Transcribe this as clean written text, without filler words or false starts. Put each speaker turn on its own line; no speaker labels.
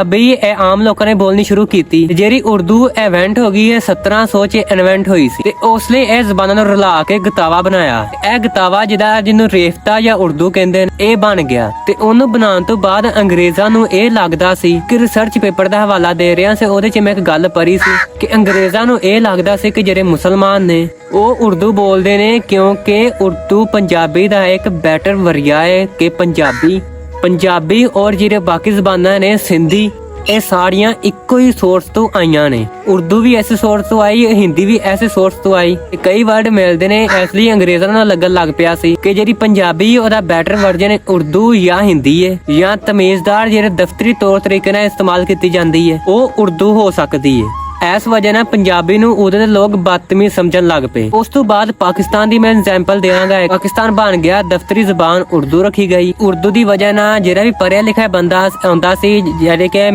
ਬਈ ਇਹ ਆਮ ਲੋਕਾਂ ਨੇ ਬੋਲਣੀ ਸ਼ੁਰੂ ਕੀਤੀ। ਜਿਹੜੀ ਉਰਦੂ ਇਵੈਂਟ ਹੋ ਗਈ ਹੈ 1700 ਚ ਇਨਵੈਂਟ ਹੋਈ ਸੀ ਤੇ ਉਸ ਲਈ ਇਹ ਜ਼ਬਾਨਾਂ ਨੂੰ ਰਲਾ ਕੇ ਗਤਾਵਾ ਬਣਾਇਆ। ਇਹ ਗਤਾਵਾ ਜਿਹਨੂੰ ਰੇਫਤਾ ਜਾਂ ਉਰਦੂ ਕਹਿੰਦੇ ਨੇ ਇਹ ਬਣ ਗਿਆ ਤੇ ਉਹਨੂੰ ਬਣਾਉਣ ਤੋਂ ਬਾਅਦ ਅੰਗਰੇਜ਼ਾਂ ਨੂੰ ਇਹ ਲੱਗਦਾ ਸੀ ਕਿ ਰਿਸਰਚ ਪੇਪਰ ਦਾ ਹਵਾਲਾ ਦੇ ਰਿਹਾ ਸੀ, ਉਹਦੇ ਚ ਮੈਂ ਇੱਕ ਗੱਲ ਪੜ੍ਹੀ ਸੀ ਕਿ ਅੰਗਰੇਜ਼ਾਂ ਨੂੰ ਇਹ ਲੱਗਦਾ ਸੀ ਕਿ ਜਿਹੜੇ ਮੁਸਲਮਾਨ ਨੇ ਉਹ ਉਰਦੂ ਬੋਲਦੇ ਨੇ ਕਿਉਂਕਿ ਉਰਦੂ ਪੰਜਾਬੀ ਦਾ ਇੱਕ ਬੈਟਰ ਵਰੀਆ ਹੈ ਕਿ ਪੰਜਾਬੀ ਔਰ ਜਿਹੜੇ ਬਾਕੀ ਜ਼ਬਾਨਾਂ ਨੇ ਸਿੰਧੀ ਇਹ ਸਾਰੀਆਂ ਇੱਕੋ ਹੀ ਸੋਰਸ ਤੋਂ ਆਈਆਂ ਨੇ। ਉਰਦੂ ਵੀ ਐਸੇ ਸੋਰਸ ਤੋਂ ਆਈ, ਹਿੰਦੀ ਵੀ ਐਸੇ ਸੋਰਸ ਤੋਂ ਆਈ। ਕਈ ਵਰਡ ਮਿਲਦੇ ਨੇ, ਇਸ ਲਈ ਅੰਗਰੇਜ਼ਾਂ ਨੂੰ ਲੱਗਣ ਲੱਗ ਪਿਆ ਸੀ ਕਿ ਜਿਹੜੀ ਪੰਜਾਬੀ ਉਹਦਾ ਬੈਟਰ ਵਰਜਨ ਉਰਦੂ ਜਾਂ ਹਿੰਦੀ ਹੈ ਜਾਂ ਤਮੀਜ਼ਦਾਰ ਜਿਹੜੇ ਦਫ਼ਤਰੀ ਤੌਰ ਤਰੀਕੇ ਨਾਲ ਇਸਤੇਮਾਲ ਕੀਤੀ ਜਾਂਦੀ ਹੈ ਉਹ ਉਰਦੂ ਹੋ ਸਕਦੀ ਹੈ। ਇਸ ਵਜ੍ਹਾ ਨਾਲ ਪੰਜਾਬੀ ਨੂੰ ਉਹਦੇ ਦੇ ਲੋਕ ਬਦਤਮੀਜ਼ ਸਮਝਣ ਲੱਗ ਪਏ। ਉਸ ਤੋਂ ਬਾਅਦ ਪਾਕਿਸਤਾਨ ਦੀ ਮੈਂ ਐਗਜ਼ਾਮਪਲ ਦੇਵਾਂਗਾ। ਪਾਕਿਸਤਾਨ ਬਣ ਗਿਆ, ਦਫ਼ਤਰੀ ਜ਼ਬਾਨ ਉਰਦੂ ਰੱਖੀ ਗਈ। ਉਰਦੂ ਦੀ ਵਜ੍ਹਾ ਨਾਲ ਜਿਹੜਾ ਵੀ ਪੜ੍ਹਿਆ ਲਿਖਿਆ ਬੰਦਾ ਆਉਂਦਾ ਸੀ ਜਿਹੜੇ ਕਿ